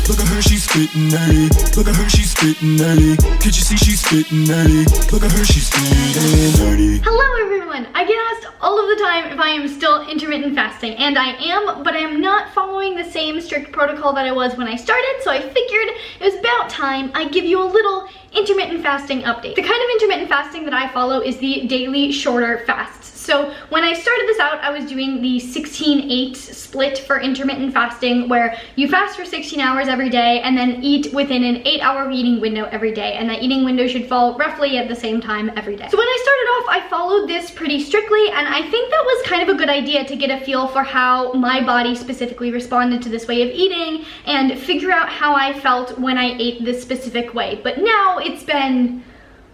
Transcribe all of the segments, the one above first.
Look at her, she's spittin' nerdy. Look at her, she's spittin' nerdy. Can't you see she's spittin' nerdy? Look at her, she's spittin' nerdy. Hello everyone! I get asked all of the time if I am still intermittent fasting, and I am, but I am not following the same strict protocol that I was when I started, so I figured it was about time I give you a little intermittent fasting update. The kind of intermittent fasting that I follow is the daily shorter fasts. So when I started this out, I was doing the 16-8 split for intermittent fasting, where you fast for 16 hours every day and then eat within an 8-hour eating window every day, and that eating window should fall roughly at the same time every day. So when I started off, I followed this pretty strictly, and I think that was kind of a good idea to get a feel for how my body specifically responded to this way of eating and figure out how I felt when I ate this specific way. But now it's been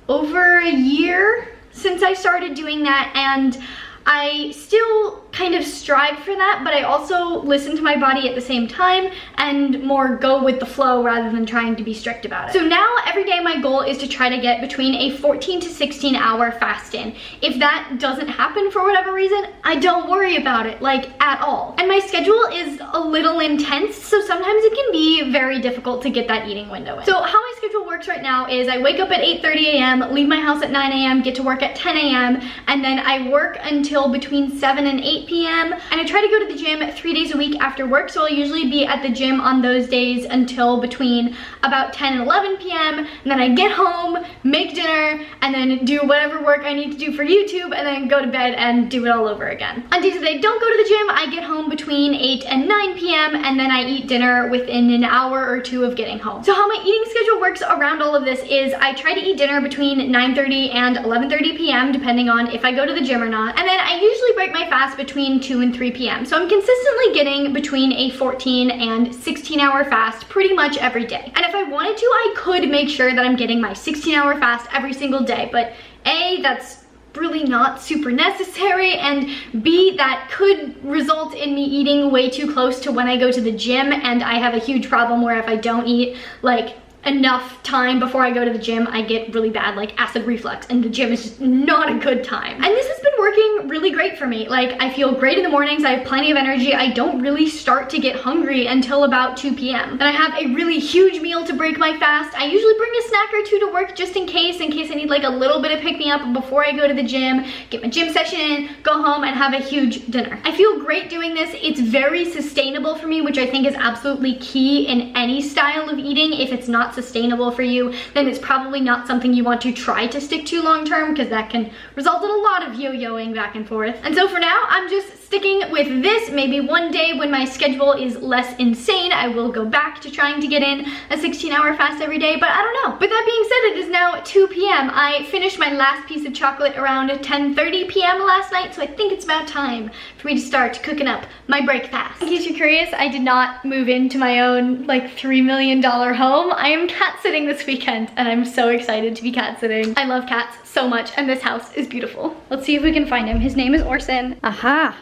over a year since I started doing that, and I still kind of strive for that, but I also listen to my body at the same time and more go with the flow rather than trying to be strict about it. So now every day my goal is to try to get between a 14 to 16 hour fast in. If that doesn't happen for whatever reason, I don't worry about it, like, at all. And my schedule is a little intense, so sometimes it can be very difficult to get that eating window in. So how my schedule works right now is I wake up at 8:30 a.m., leave my house at 9 a.m., get to work at 10 a.m., and then I work until between 7 and 8 p.m. and I try to go to the gym 3 days a week after work, so I'll usually be at the gym on those days until between about 10 and 11 p.m. and then I get home, make dinner, and then do whatever work I need to do for YouTube, and then go to bed and do it all over again. On days that I don't go to the gym, I get home between 8 and 9 p.m. and then I eat dinner within an hour or two of getting home. So how my eating schedule works around all of this is I try to eat dinner between 9:30 and 11:30 p.m. depending on if I go to the gym or not, and then I usually break my fast between 2 and 3 p.m. So I'm consistently getting between a 14 and 16 hour fast pretty much every day. And if I wanted to, I could make sure that I'm getting my 16-hour fast every single day, but A, that's really not super necessary, and B, that could result in me eating way too close to when I go to the gym, and I have a huge problem where if I don't eat like enough time before I go to the gym, I get really bad like acid reflux, and the gym is just not a good time. And this has been working really great for me. Like, I feel great in the mornings, I have plenty of energy, I don't really start to get hungry until about 2 p.m. And I have a really huge meal to break my fast. I usually bring a snack or two to work just in case I need like a little bit of pick-me-up before I go to the gym, get my gym session in, go home, and have a huge dinner. I feel great doing this. It's very sustainable for me, which I think is absolutely key in any style of eating. If it's not sustainable for you, then it's probably not something you want to try to stick to long term, because that can result in a lot of yo-yoing back and forth. And so for now, I'm just sticking with this. Maybe one day when my schedule is less insane, I will go back to trying to get in a 16-hour fast every day, but I don't know. But that being said, it is now 2 p.m. I finished my last piece of chocolate around 10:30 p.m. last night, so I think it's about time for me to start cooking up my break fast. In case you're curious, I did not move into my own like $3 million home. I am cat sitting this weekend, and I'm so excited to be cat sitting. I love cats so much, and this house is beautiful. Let's see if we can find him. His name is Orson. Aha!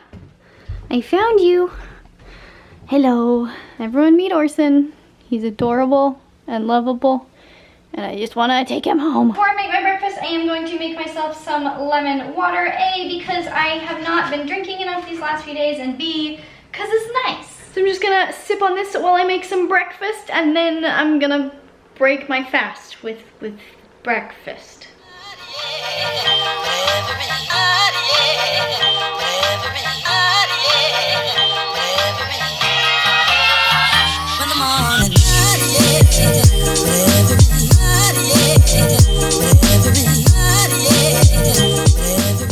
I found you. Hello. Everyone meet Orson. He's adorable and lovable, and I just want to take him home. Before I make my breakfast, I am going to make myself some lemon water. A, because I have not been drinking enough these last few days, and B, because it's nice. So I'm just gonna sip on this while I make some breakfast, and then I'm gonna break my fast with breakfast.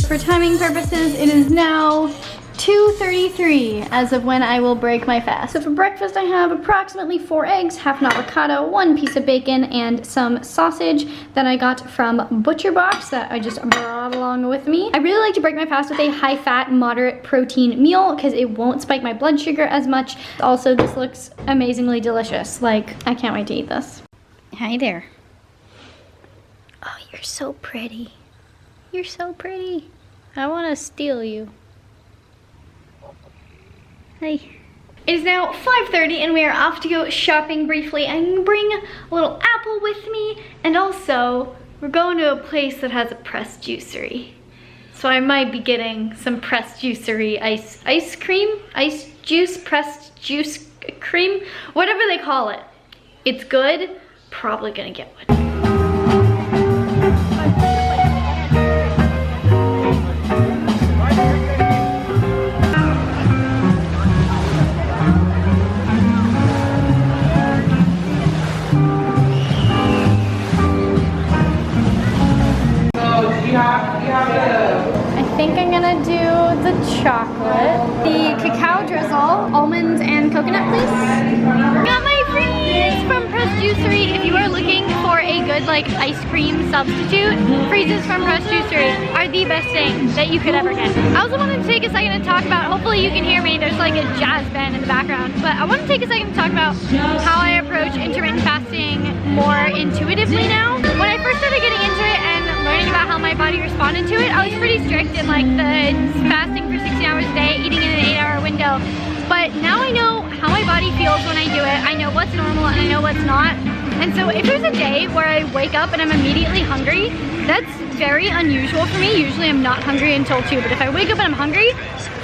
For timing purposes, it is now 2:33 as of when I will break my fast. So for breakfast, I have approximately 4 eggs, half an avocado, 1 piece of bacon, and some sausage that I got from Butcher Box that I just brought along with me. I really like to break my fast with a high-fat, moderate protein meal because it won't spike my blood sugar as much. Also, this looks amazingly delicious. Like, I can't wait to eat this. Hi there. Oh, you're so pretty. You're so pretty. I want to steal you. Hi. It is now 5:30 and we are off to go shopping briefly. I'm gonna bring a little apple with me, and also we're going to a place that has a pressed juicery. So I might be getting some pressed juicery ice cream, ice juice, pressed juice cream, whatever they call it. It's good, probably gonna get one. I think I'm gonna do the chocolate, the cacao drizzle, almonds and coconut, please. Got my freeze from Press Juicery. If you are looking for a good like ice cream substitute, freezes from Press Juicery are the best thing that you could ever get. I also wanted to take a second to talk about, hopefully you can hear me, there's like a jazz band in the background, but I want to take a second to talk about how I approach intermittent fasting more intuitively now. When I first started getting into it and learning about how my body responded to it, I was pretty strict in like the fasting for 16 hours a day, eating in an 8-hour window. But now I know how my body feels when I do it. I know what's normal and I know what's not. And so if there's a day where I wake up and I'm immediately hungry, that's very unusual for me. Usually I'm not hungry until 2, but if I wake up and I'm hungry,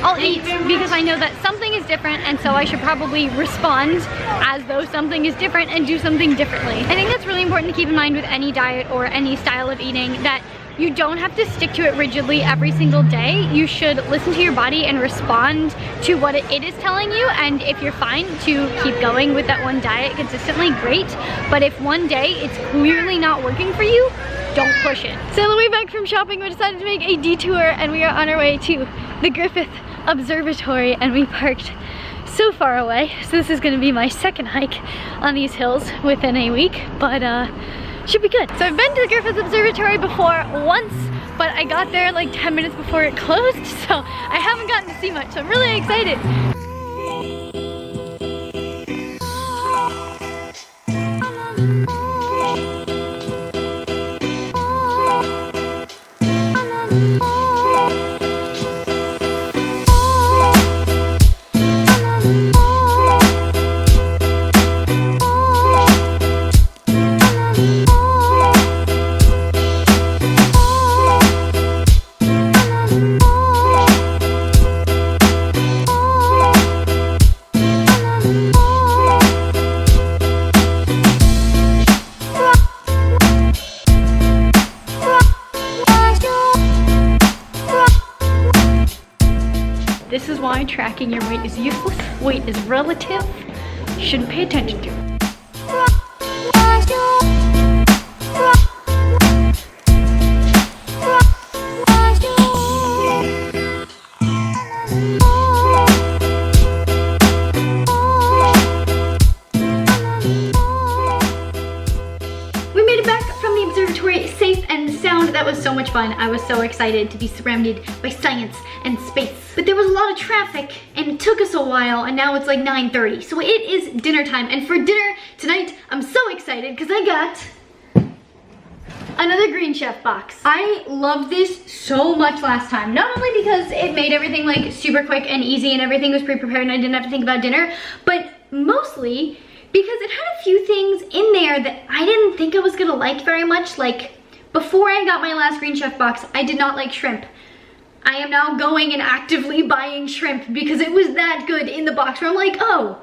I'll eat because I know that something is different, and so I should probably respond as though something is different and do something differently. I think that's really important to keep in mind with any diet or any style of eating, that you don't have to stick to it rigidly every single day. You should listen to your body and respond to what it is telling you, and if you're fine to keep going with that one diet consistently, great. But if one day it's clearly not working for you, don't push it. So on the way back from shopping, we decided to make a detour and we are on our way to the Griffith Observatory, and we parked so far away. So this is gonna be my second hike on these hills within a week, but should be good. So I've been to the Griffith Observatory before once, but I got there like 10 minutes before it closed, so I haven't gotten to see much. So I'm really excited. This is why tracking your weight is useless. Weight is relative. You shouldn't pay attention to it. Safe and sound. That was so much fun. I was so excited to be surrounded by science and space. But there was a lot of traffic and it took us a while, and now it's like 9:30. So it is dinner time, and for dinner tonight, I'm so excited because I got another Green Chef box. I loved this so much last time, not only because it made everything like super quick and easy and everything was pre-prepared and I didn't have to think about dinner, but mostly because it had a few things in there that I didn't think I was gonna like very much. Like, before I got my last Green Chef box, I did not like shrimp. I am now going and actively buying shrimp because it was that good in the box where I'm like, oh,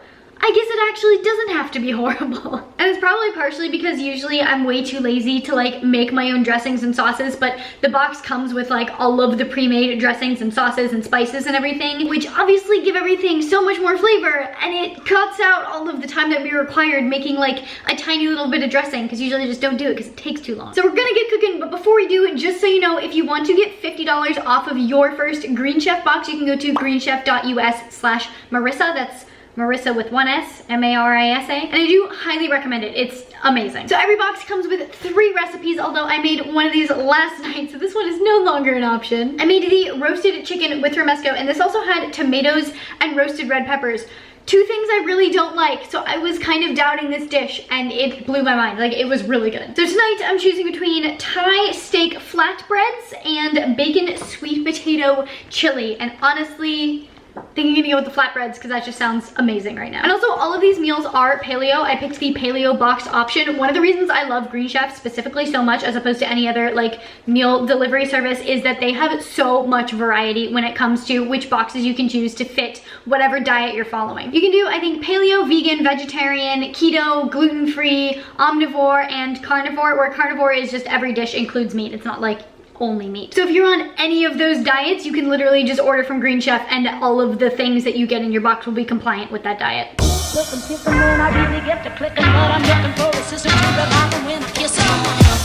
I guess it actually doesn't have to be horrible. And it's probably partially because usually I'm way too lazy to like make my own dressings and sauces, but the box comes with like all of the pre-made dressings and sauces and spices and everything, which obviously give everything so much more flavor, and it cuts out all of the time that we required making like a tiny little bit of dressing, because usually I just don't do it because it takes too long. So we're gonna get cooking, but before we do, just so you know, if you want to get $50 off of your first Green Chef box, you can go to greenchef.us/Marissa. That's Marissa with one S, M-A-R-I-S-A, and I do highly recommend it. It's amazing. So every box comes with 3 recipes, although I made one of these last night, so this one is no longer an option. I made the roasted chicken with romesco, and this also had tomatoes and roasted red peppers. 2 things I really don't like, so I was kind of doubting this dish, and it blew my mind. Like, it was really good. So tonight I'm choosing between Thai steak flatbreads and bacon sweet potato chili, and honestly, think I'm gonna go with the flatbreads because that just sounds amazing right now. And also all of these meals are paleo. I picked the paleo box option. One of the reasons I love Green Chef specifically so much as opposed to any other like meal delivery service is that they have so much variety when it comes to which boxes you can choose to fit whatever diet you're following. You can do, I think, paleo, vegan, vegetarian, keto, gluten-free, omnivore, and carnivore, where carnivore is just every dish includes meat. It's not like only meat. So if you're on any of those diets, you can literally just order from Green Chef and all of the things that you get in your box will be compliant with that diet.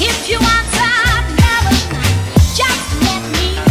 If you want some, just let me know.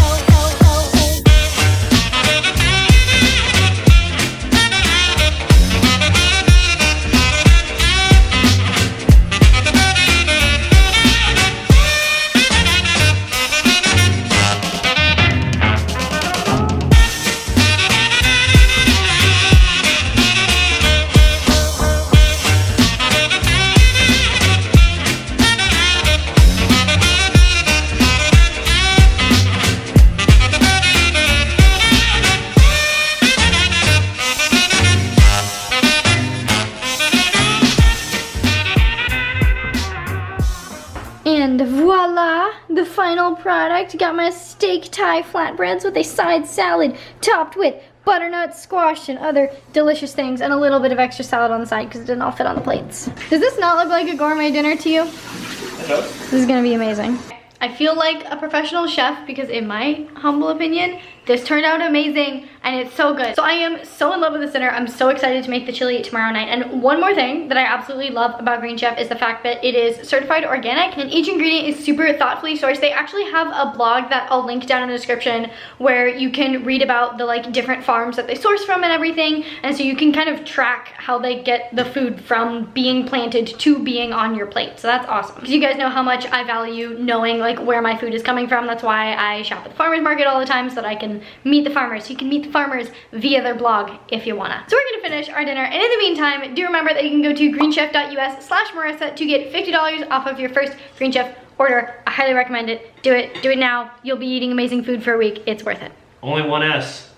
And voila, the final product. Got my steak Thai flatbreads with a side salad topped with butternut squash and other delicious things, and a little bit of extra salad on the side because it didn't all fit on the plates. Does this not look like a gourmet dinner to you? Hello. This is gonna be amazing. I feel like a professional chef because in my humble opinion, this turned out amazing and it's so good. So I am so in love with this dinner. I'm so excited to make the chili tomorrow night. And one more thing that I absolutely love about Green Chef is the fact that it is certified organic and each ingredient is super thoughtfully sourced. They actually have a blog that I'll link down in the description where you can read about the like different farms that they source from and everything. And so you can kind of track how they get the food from being planted to being on your plate. So that's awesome. Because you guys know how much I value knowing like where my food is coming from. That's why I shop at the farmer's market all the time so that I can meet the farmers. You can meet the farmers via their blog if you wanna. So we're gonna finish our dinner, and in the meantime, do remember that you can go to greenchef.us/Marissa to get $50 off of your first Green Chef order. I highly recommend it. Do it now. You'll be eating amazing food for a week. It's worth it. Only one S.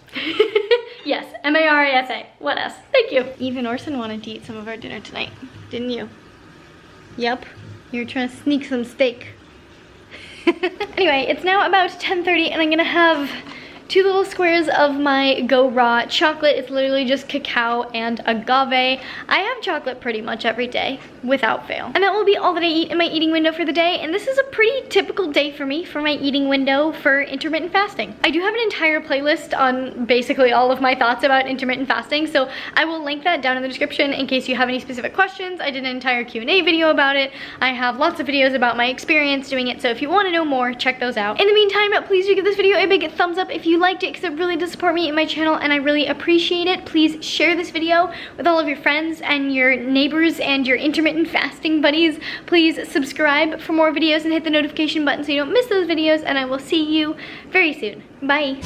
Yes, M-A-R-A-S-A. What S? Thank you. Eve and Orson wanted to eat some of our dinner tonight, didn't you? Yep. You were trying to sneak some steak. Anyway, it's now about 10:30 and I'm gonna have 2 little squares of my Go Raw chocolate. It's literally just cacao and agave. I have chocolate pretty much every day, without fail. And that will be all that I eat in my eating window for the day. And this is a pretty typical day for me for my eating window for intermittent fasting. I do have an entire playlist on basically all of my thoughts about intermittent fasting, so I will link that down in the description in case you have any specific questions. I did an entire Q&A video about it. I have lots of videos about my experience doing it, so if you want to know more, check those out. In the meantime, please do give this video a big thumbs up if you liked it because it really does support me and my channel and I really appreciate it. Please share this video with all of your friends and your neighbors and your intermittent fasting buddies. Please subscribe for more videos and hit the notification button so you don't miss those videos, and I will see you very soon. Bye.